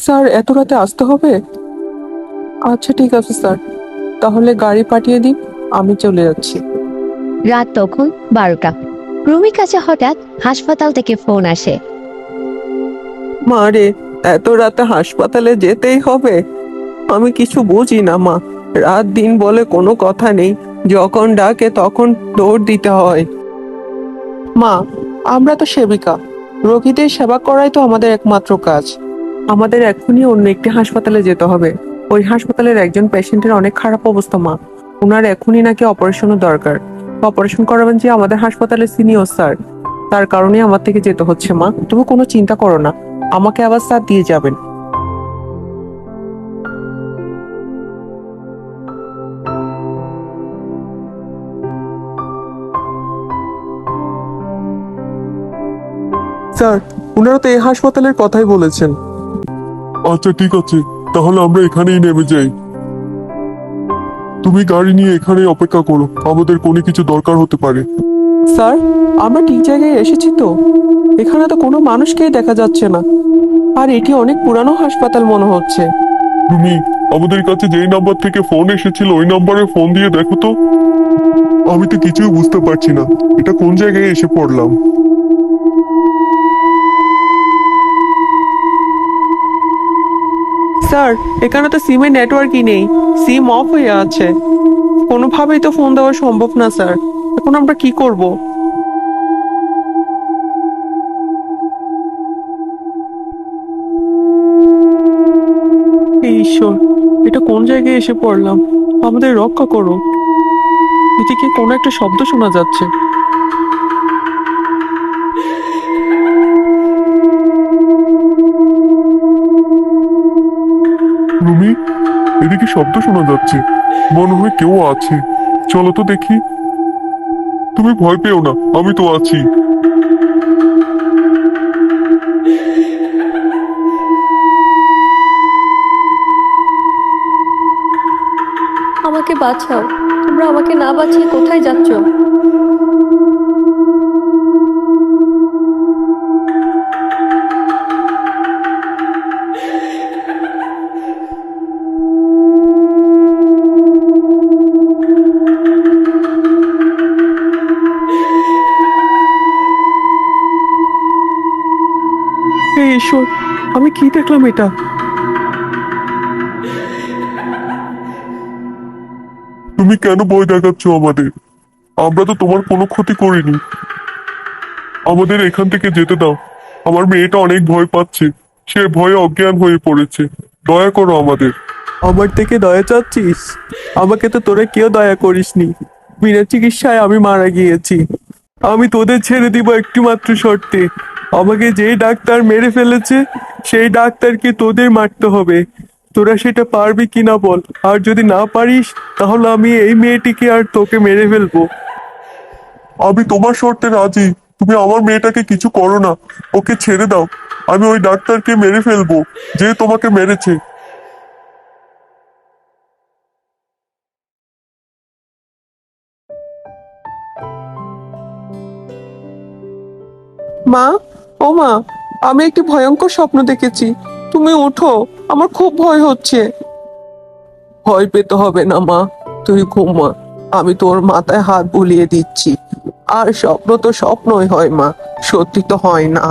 Sir এত রাতে আসতে হবে? আচ্ছা ঠিক আছে স্যার, তাহলে গাড়ি পাঠিয়ে দিন, আমি চলে যাচ্ছি। রাত তখন 12টা। রুমির কাছে হঠাৎ হাসপাতাল থেকে ফোন আসে। মা রে, এত রাতে হাসপাতালে যেতেই হবে? আমি কিছু বুঝি না মা, রাত দিন বলে কোনো কথা নেই, যখন ডাকে তখন দৌড় দিতে হয়। মা, আমরা তো সেবিকা, রোগীদের সেবা করাই তো আমাদের একমাত্র কাজ। আমাদের এক্ষুনি অন্য একটি হাসপাতালে যেতে হবে। ওই হাসপাতালের একজন পেশেন্টের অনেক খারাপ অবস্থা মা, ওনার এখনই নাকি অপারেশনের দরকার। অপারেশন করাবেন যে আমাদের হাসপাতালের সিনিয়র স্যার, তার কারণে আমার থেকে যেতে হচ্ছে মা। তুমি কোনো চিন্তা করো না, আমাকে আবার স্যার দিয়ে যাবেন। স্যার, ওনারা তো এই হাসপাতালের কথাই বলেছেন। আচ্ছা ঠিক আছে, তাহলে আমরা এখানেই নেমে যাই। তুমি গাড়ি নিয়ে এখানেই অপেক্ষা করো, আমাদের কোনো কিছু দরকার হতে পারে। স্যার, আমরা ঠিক জায়গায় এসেছি তো? এখানে তো কোনো মানুষকেই দেখা যাচ্ছে না, আর এটি অনেক পুরানো হাসপাতাল মনে হচ্ছে। তুমি আমাদের কাছে যেই নাম্বার থেকে ফোন এসেছিল ওই নাম্বারে ফোন দিয়ে দেখো তো। আমি তো কিছুই বুঝতে পারছি না, এটা কোন জায়গায় এসে পড়লাম। স্যার, এখানে তো সিমের নেটওয়ার্কই নেই, সিম অফ হয়ে আছে। কোনোভাবেই তো ফোন দেওয়া সম্ভব না স্যার, এখন আমরা কি করব? হে ঈশ্বর, এটা কোন জায়গায় এসে পড়লাম? আমাদের রক্ষা করো। এদিকে কোনো একটা শব্দ শোনা যাচ্ছে। রুমি, এদিকে শব্দ শোনা যাচ্ছে, মনে হয় কেউ আছে। চলো তো দেখি। তুমি ভয় পেও না, আমি তো আছি। আমাকে বাঁচাও, তোমরা আমাকে না বাঁচিয়ে কোথায় যাচ্ছ? হে ঈশ্বর, আমি কি দেখলাম এটা? তুমি কেন ভয় দেখাচ্ছ আমাদের? আমরা তো তোমার কোনো ক্ষতি করিনি। আমাদের এখান থেকে যেতে দাও। আমার মেয়েটা অনেক ভয় পাচ্ছে, সে ভয়ে অজ্ঞান হয়ে পড়েছে। দয়া করো আমাদের। আমার থেকে দয়া চাচ্ছিস? আমাকে তো তোরা কেউ দয়া করিসনি, বিনা চিকিৎসায় আমি মারা গিয়েছি। আমি তোদের ছেড়ে দিব একটি মাত্র শর্তে, আমাকে যেই ডাক্তার মেরে ফেলেছে সেই ডাক্তারকে তোদের মারতে হবে। তোরা সেটা পারবি কিনা বল, আর যদি না পারিস তাহলে আমি এই মেয়েটিকে আর তোকে মেরে ফেলবো। আমি তোমার শর্তে রাজি, তুমি আমার মেয়েটাকে কিছু করো না, ওকে ছেড়ে দাও। আমি ওই ডাক্তারকে মেরে ফেলবো যে তোমাকে মেরেছে। মা, ও মা, আমি একটি ভয়ঙ্কর স্বপ্ন দেখেছি, তুমি ওঠো, আমার খুব ভয় হচ্ছে। ভয় পেতে হবে না মা, তুই ঘুমা, আমি তোর মাথায় হাত বুলিয়ে দিচ্ছি। আর স্বপ্ন তো স্বপ্নই হয় মা, সত্যি তো হয় না।